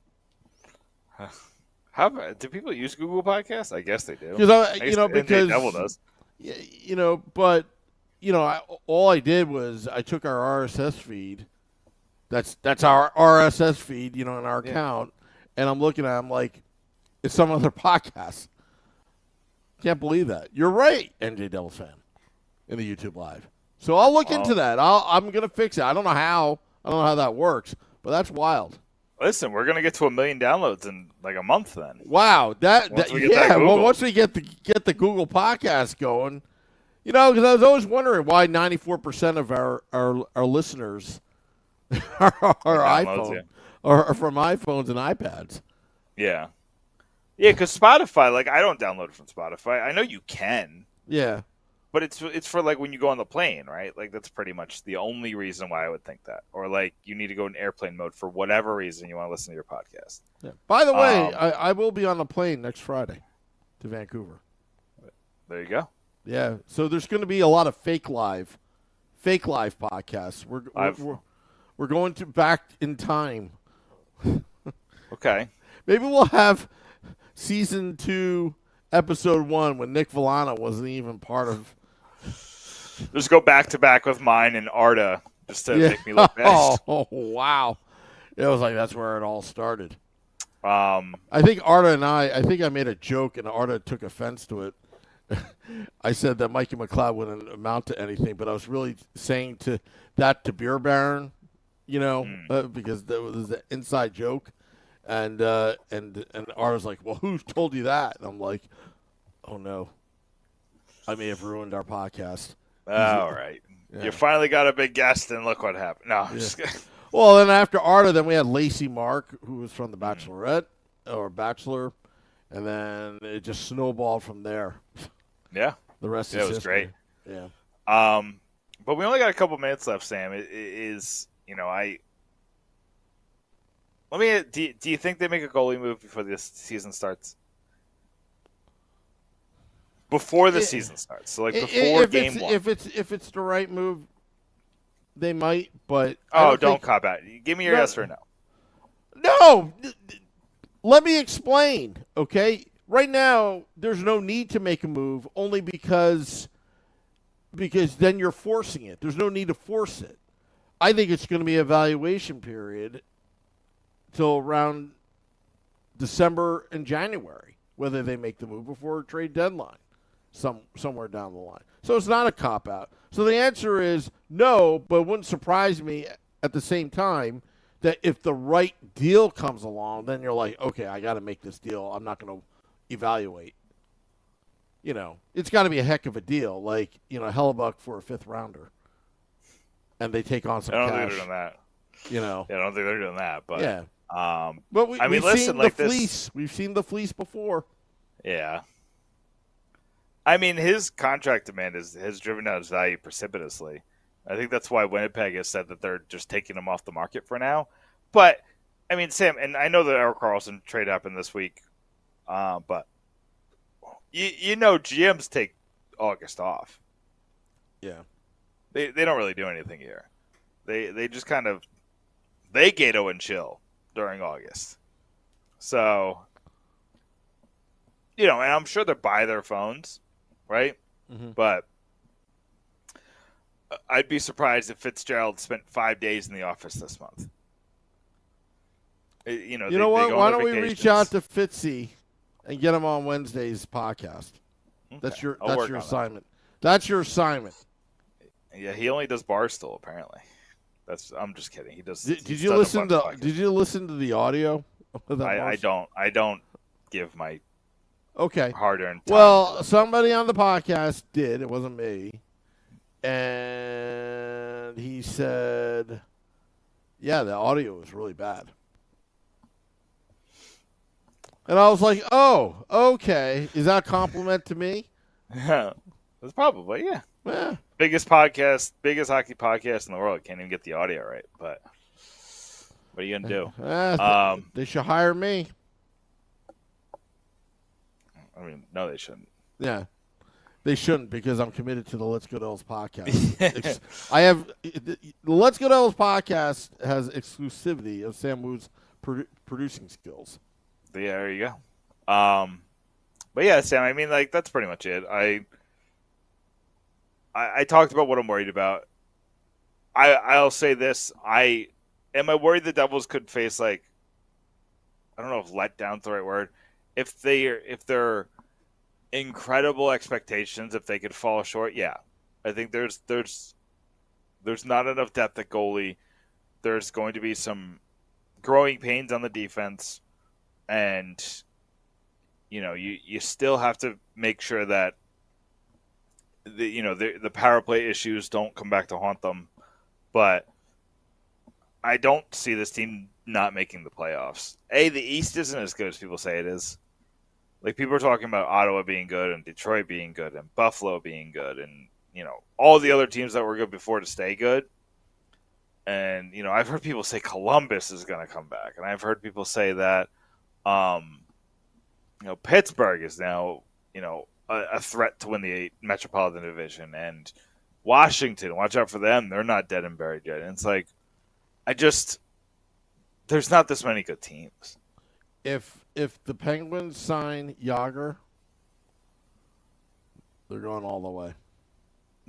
Speaker 2: Do people use Google Podcasts? I guess they do.
Speaker 1: Because
Speaker 2: Devil does.
Speaker 1: All I did was I took our RSS feed. That's our RSS feed, in our account, and I'm looking at it, I'm like, it's some other podcast. Can't believe that. You're right, NJ Devils fan, in the YouTube Live. So I'll look into that. I'm gonna fix it. I don't know how that works, but that's wild.
Speaker 2: Listen, we're gonna get to 1 million downloads in like a month. Then
Speaker 1: wow, once we get the Google Podcast going, because I was always wondering why 94% of our listeners are iPhone or from iPhones and iPads.
Speaker 2: Yeah, because Spotify, I don't download it from Spotify. I know you can.
Speaker 1: Yeah.
Speaker 2: But it's for when you go on the plane, right? That's pretty much the only reason why I would think that. Or you need to go in airplane mode for whatever reason you want to listen to your podcast.
Speaker 1: Yeah. By the way, I will be on the plane next Friday to Vancouver.
Speaker 2: There you go.
Speaker 1: Yeah. So there's going to be a lot of fake live podcasts. We're going back in time.
Speaker 2: Okay.
Speaker 1: Maybe we'll have season 2, episode 1 when Nick Villano wasn't even part of.
Speaker 2: Just go back to back with mine and Arda just to make me look bad.
Speaker 1: Oh, wow. It was that's where it all started.
Speaker 2: I
Speaker 1: think Arda and I made a joke and Arda took offense to it. I said that Mikey McLeod wouldn't amount to anything, but I was really saying to Beer Baron, because that was an inside joke. And Arda's like, well, who told you that? And I'm like, Oh no, I may have ruined our podcast.
Speaker 2: All right.
Speaker 1: Yeah.
Speaker 2: You finally got a big guest, and look what happened. No, I'm
Speaker 1: Yeah.
Speaker 2: just kidding.
Speaker 1: Well, then after Arda, then we had Lacey Mark, who was from The Bachelorette or Bachelor, and then it just snowballed from there.
Speaker 2: Yeah.
Speaker 1: The rest
Speaker 2: Yeah,
Speaker 1: is
Speaker 2: it was
Speaker 1: history.
Speaker 2: great.
Speaker 1: Yeah.
Speaker 2: But we only got a couple minutes left, Sam. Do you think they make a goalie move before this season starts? Before the season starts, so like before game one.
Speaker 1: If it's the right move, they might. But
Speaker 2: don't cop out. Give me your yes or no.
Speaker 1: No, let me explain. Okay, right now there's no need to make a move, only because then you're forcing it. There's no need to force it. I think it's going to be an evaluation period till around December and January, whether they make the move before trade deadline, somewhere down the line. So it's not a cop-out. So the answer is no, but it wouldn't surprise me at the same time that if the right deal comes along, then you're like, okay, I got to make this deal. I'm not going to evaluate. It's got to be a heck of a deal, like, Hellebuck for a fifth rounder. And they take on some cash.
Speaker 2: I don't think they're doing that. I don't think they're doing that. But
Speaker 1: yeah. But we've seen the fleece. We've seen the fleece before.
Speaker 2: Yeah. I mean, his contract demand has driven down his value precipitously. I think that's why Winnipeg has said that they're just taking him off the market for now. But, I mean, Sam, and I know that Erik Karlsson trade happened this week, but GMs take August off.
Speaker 1: Yeah.
Speaker 2: They don't really do anything here. They just kind of they gato and chill during August. So and I'm sure they're by their phones, right?
Speaker 1: Mm-hmm.
Speaker 2: But I'd be surprised if Fitzgerald spent 5 days in the office this month.
Speaker 1: You know what? Why don't we reach out to Fitzy and get him on Wednesday's podcast? Okay. That's your assignment. That's your assignment.
Speaker 2: Yeah, he only does Barstool apparently. I'm just kidding. He does.
Speaker 1: Did you listen to the audio?
Speaker 2: I don't give my hard-earned time.
Speaker 1: Well, somebody on the podcast did. It wasn't me, and he said, "Yeah, the audio was really bad." And I was like, "Oh, okay. Is that a compliment to me?"
Speaker 2: It's probably, yeah.
Speaker 1: Yeah.
Speaker 2: Biggest hockey podcast in the world. Can't even get the audio right. But what are you going to do?
Speaker 1: They should hire me.
Speaker 2: I mean, no, they shouldn't.
Speaker 1: Yeah. They shouldn't because I'm committed to the Let's Go Devils podcast. The Let's Go Devils podcast has exclusivity of Sam Wood's producing skills.
Speaker 2: Yeah, there you go. But yeah, Sam, I mean, like, that's pretty much it. I talked about what I'm worried about. I'll say this. Am I worried the Devils could face, like, I don't know if letdown's the right word. If they're incredible expectations, if they could fall short, yeah. I think there's not enough depth at goalie. There's going to be some growing pains on the defense. And, you still have to make sure that the power play issues don't come back to haunt them. But I don't see this team not making the playoffs. The East isn't as good as people say it is. Like, people are talking about Ottawa being good and Detroit being good and Buffalo being good and, all the other teams that were good before to stay good. And, I've heard people say Columbus is going to come back. And I've heard people say that, Pittsburgh is now, a threat to win the Metropolitan Division. And Washington, watch out for them. They're not dead and buried yet. And it's like, there's not this many good teams.
Speaker 1: If the Penguins sign Yager, they're going all the way.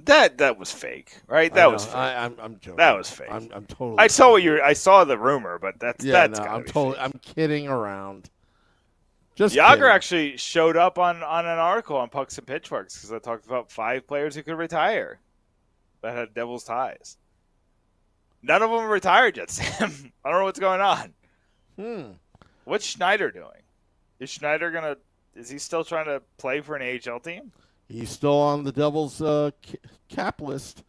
Speaker 2: That was fake, right? That was fake.
Speaker 1: I'm joking.
Speaker 2: That was fake.
Speaker 1: I'm totally.
Speaker 2: I saw the rumor, but that's
Speaker 1: fake. I'm kidding around. Just
Speaker 2: Yager
Speaker 1: kidding.
Speaker 2: Actually showed up on an article on Pucks and Pitchforks because I talked about 5 players who could retire that had Devils ties. None of them retired yet, Sam. I don't know what's going on.
Speaker 1: Hmm.
Speaker 2: What's Schneider doing? Is Schneider going to is he still trying to play for an AHL team?
Speaker 1: He's still on the Devils' cap list.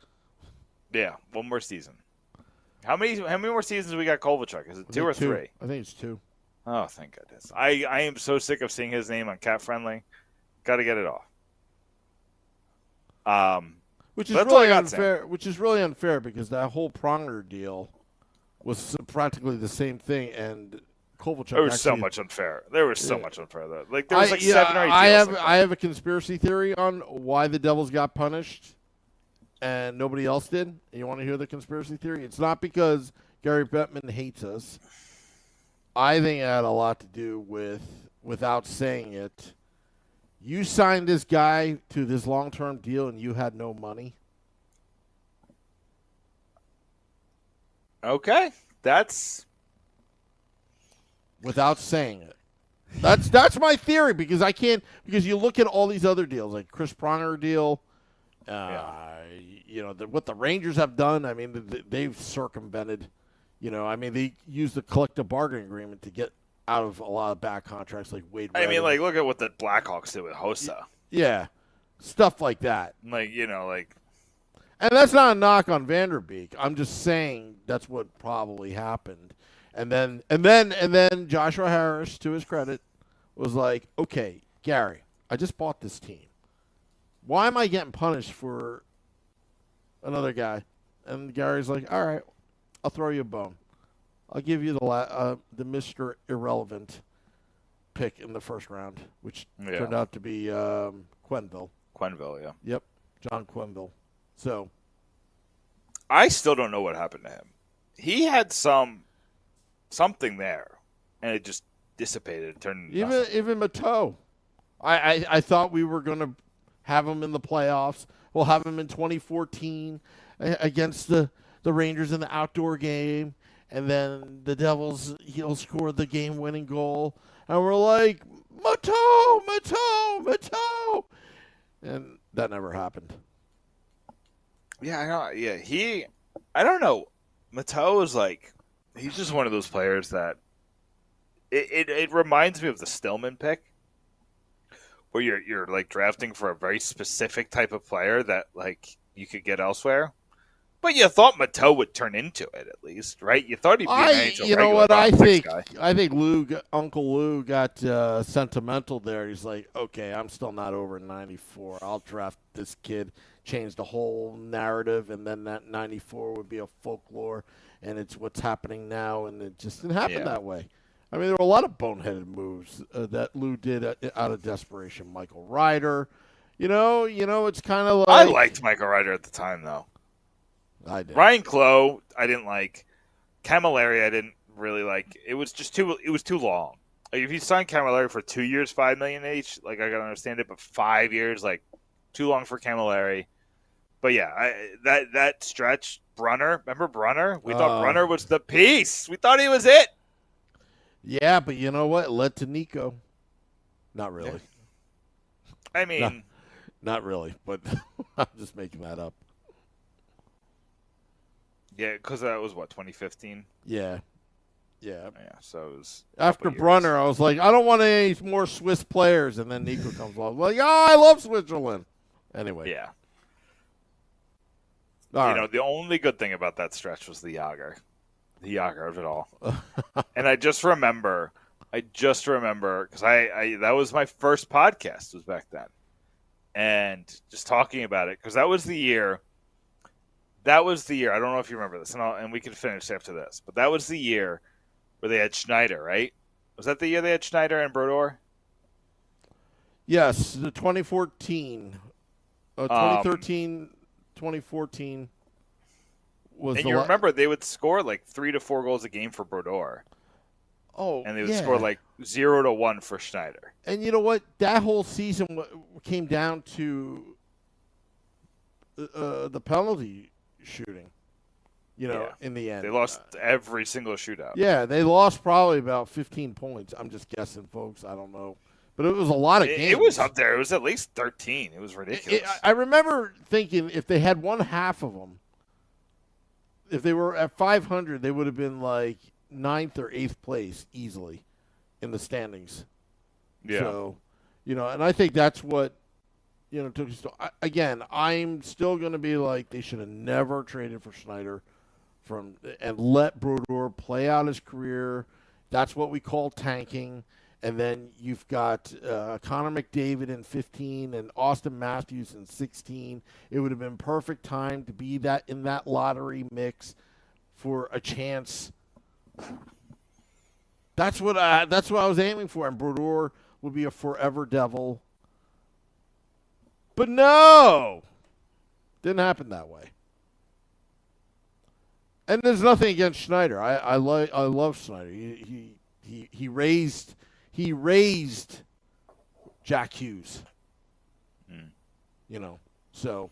Speaker 2: Yeah, one more season. How many more seasons we got Kovalchuk? Is it two or three?
Speaker 1: I think it's 2.
Speaker 2: Oh, thank goodness. I am so sick of seeing his name on Cap Friendly. Got to get it off.
Speaker 1: Which is
Speaker 2: that's
Speaker 1: really
Speaker 2: all I got,
Speaker 1: unfair. Which is really unfair because that whole Pronger deal was practically the same thing, and Kovalchuk.
Speaker 2: There was so much unfair. There was so much unfair though. Like there was 7 or 8 deals.
Speaker 1: I have a conspiracy theory on why the Devils got punished, and nobody else did. You want to hear the conspiracy theory? It's not because Gary Bettman hates us. I think it had a lot to do with, without saying it, you signed this guy to this long-term deal and you had no money.
Speaker 2: Okay, that's
Speaker 1: without saying it. That's my theory because you look at all these other deals like Chris Pronger deal, what the Rangers have done. I mean, they've circumvented. They used the collective bargaining agreement to get out of a lot of bad contracts like Wade.
Speaker 2: I mean, like, look at what the Blackhawks did with Hossa.
Speaker 1: Yeah, stuff like that.
Speaker 2: And
Speaker 1: that's not a knock on Vanderbeek. I'm just saying that's what probably happened. And then Joshua Harris, to his credit, was like, "Okay, Gary, I just bought this team. Why am I getting punished for another guy?" And Gary's like, "All right, I'll throw you a bone. I'll give you the Mr. Irrelevant pick in the first round, which turned out to be Quenneville.
Speaker 2: Quenneville, yeah.
Speaker 1: Yep, John Quenneville. So
Speaker 2: I still don't know what happened to him. He had something there, and it just dissipated. Turned
Speaker 1: even Mateau. I thought we were going to have him in the playoffs. We'll have him in 2014 against the Rangers in the outdoor game, and then the Devils, he'll score the game-winning goal. And we're like, Mateau! And that never happened.
Speaker 2: Yeah, I know. Yeah, I don't know. Mateau is like, he's just one of those players that it reminds me of the Stillman pick, where you're like drafting for a very specific type of player that like you could get elsewhere. But you thought Mateau would turn into it at least, right? You thought he'd be an NHL
Speaker 1: You know what?
Speaker 2: I think
Speaker 1: Uncle Lou got sentimental there. He's like, okay, I'm still not over 94. I'll draft this kid, change the whole narrative, and then that 94 would be a folklore, and it's what's happening now, and it just didn't happen that way. I mean, there were a lot of boneheaded moves that Lou did out of desperation. Michael Ryder, it's kind of like
Speaker 2: I liked Michael Ryder at the time, though.
Speaker 1: I did.
Speaker 2: Ryan Clough, I didn't like. Camilleri, I didn't really like. It was too long. Like, if you sign Camilleri for 2 years, $5 million each, like I gotta understand it, but 5 years, like too long for Camilleri. But yeah, that stretch, Brunner. Remember Brunner? We thought Brunner was the piece. We thought he was it.
Speaker 1: Yeah, but you know what? It led to Nico. Not really.
Speaker 2: I mean,
Speaker 1: not really, but I'm just making that up.
Speaker 2: Yeah, because that was, 2015?
Speaker 1: Yeah.
Speaker 2: Yeah, so it was...
Speaker 1: After Brunner, I was like, I don't want any more Swiss players, and then Nico comes along. Like, I love Switzerland. Anyway.
Speaker 2: Yeah.
Speaker 1: All right.
Speaker 2: The only good thing about that stretch was the Yager. The Yager of it all. And I just remember, because I that was my first podcast, was back then. And just talking about it, because that was the year... I don't know if you remember this, and we can finish after this, but that was the year where they had Schneider, right? Was that the year they had Schneider and Brodeur?
Speaker 1: Yes, the 2014. 2013, 2014 was
Speaker 2: and you remember they would score like 3 to 4 goals a game for Brodeur.
Speaker 1: Oh,
Speaker 2: and they would score like 0 to 1 for Schneider.
Speaker 1: And you know what? That whole season came down to the penalty shooting, in the end.
Speaker 2: They lost every single shootout.
Speaker 1: Yeah, they lost probably about 15 points. I'm just guessing, folks. I don't know. But it was a lot of games.
Speaker 2: It was up there. It was at least 13. It was ridiculous.
Speaker 1: I remember thinking if they had one half of them, if they were at 500, they would have been like 9th or 8th place easily in the standings.
Speaker 2: Yeah.
Speaker 1: So, And I think that's what took us to. Again, I'm still going to be like they should have never traded for Schneider and let Brodeur play out his career. That's what we call tanking. And then you've got Connor McDavid in 15 and Austin Matthews in 16. It would have been perfect time to be in that lottery mix for a chance. That's what I was aiming for. And Brodeur would be a forever Devil. But no, didn't happen that way. And there's nothing against Schneider. I love Schneider. He raised Jack Hughes. So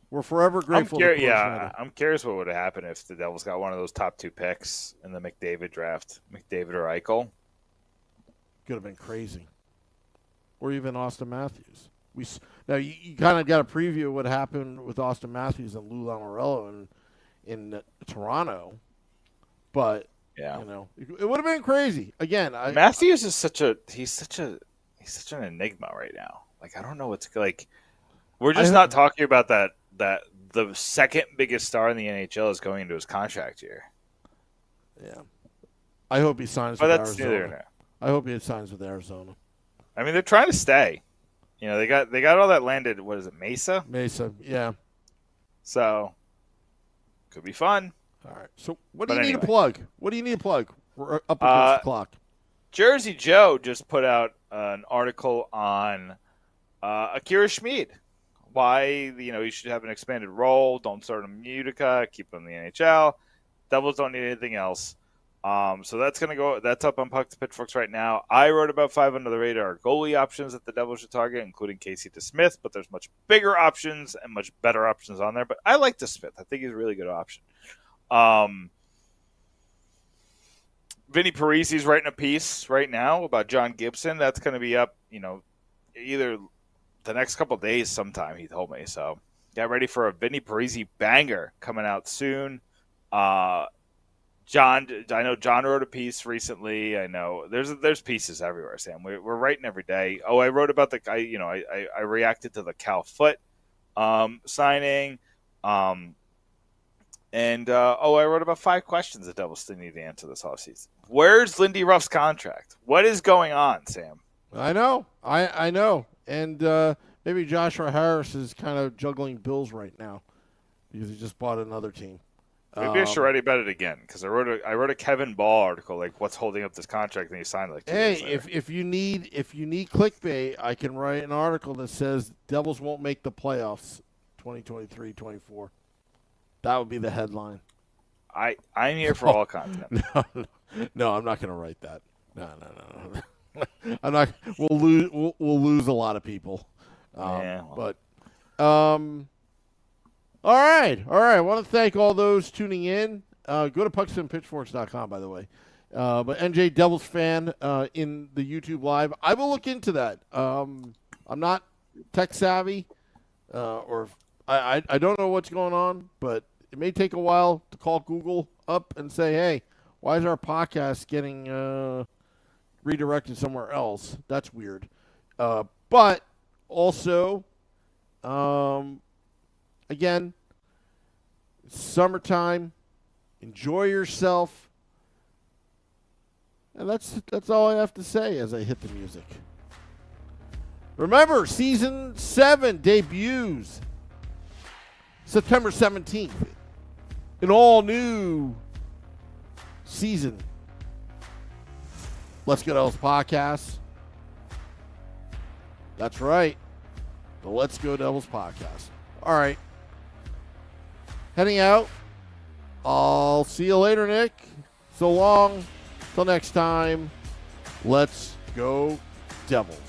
Speaker 1: we're forever grateful.
Speaker 2: I'm curious what would have happened if the Devils got one of those top 2 picks in the McDavid draft, McDavid or Eichel.
Speaker 1: Could have been crazy, or even Austin Matthews. Now you kind of got a preview of what happened with Austin Matthews and Lou Lamoriello in Toronto, but
Speaker 2: yeah,
Speaker 1: it would have been crazy. Again,
Speaker 2: Matthews is such an enigma right now. Like I don't know what's like. We're just not talking about that the second biggest star in the NHL is going into his contract year.
Speaker 1: Yeah, I hope he signs with Arizona. I hope he signs with Arizona.
Speaker 2: I mean, they're trying to stay. They got all that landed. What is it, Mesa?
Speaker 1: Mesa, yeah.
Speaker 2: So, could be fun.
Speaker 1: All right. So, what do you need to plug? What do you need to plug? We're up against the clock.
Speaker 2: Jersey Joe just put out an article on Akira Schmid. Why he should have an expanded role. Don't start him in Utica. Keep him in the NHL. Devils don't need anything else. So that's that's up on Puck to Pitchforks right now. I wrote about 5 under the radar goalie options that the Devils should target, including Casey DeSmith, but there's much bigger options and much better options on there. But I like DeSmith. I think he's a really good option. Vinny Parisi's writing a piece right now about John Gibson. That's going to be up, either the next couple of days sometime, he told me. So get ready for a Vinny Parisi banger coming out soon. I know John wrote a piece recently. I know there's pieces everywhere, Sam. We're writing every day. Oh, I wrote about I reacted to the Cal Foote signing. I wrote about 5 questions the Devils still need to answer this offseason. Where's Lindy Ruff's contract? What is going on, Sam?
Speaker 1: I know. I know. And maybe Joshua Harris is kind of juggling bills right now because he just bought another team.
Speaker 2: Maybe I should write about it again because I wrote a Kevin Ball article like what's holding up this contract and he signed like 2 years later.
Speaker 1: if you need clickbait, I can write an article that says Devils won't make the playoffs 2023-24. That would be the headline.
Speaker 2: I'm here for all content.
Speaker 1: No, I'm not going to write that. No. I'm not. We'll lose a lot of people. But all right. I want to thank all those tuning in. Go to pucksandpitchforks.com, by the way. But NJ Devils fan in the YouTube live. I will look into that. I'm not tech savvy, or I don't know what's going on, but it may take a while to call Google up and say, hey, why is our podcast getting redirected somewhere else? That's weird. But also, again, summertime. Enjoy yourself. And that's all I have to say as I hit the music. Remember, Season 7 debuts September 17th. An all-new season. Let's Go Devils podcast. That's right. The Let's Go Devils podcast. All right. Heading out. I'll see you later, Nick. So long. Till next time. Let's go Devils.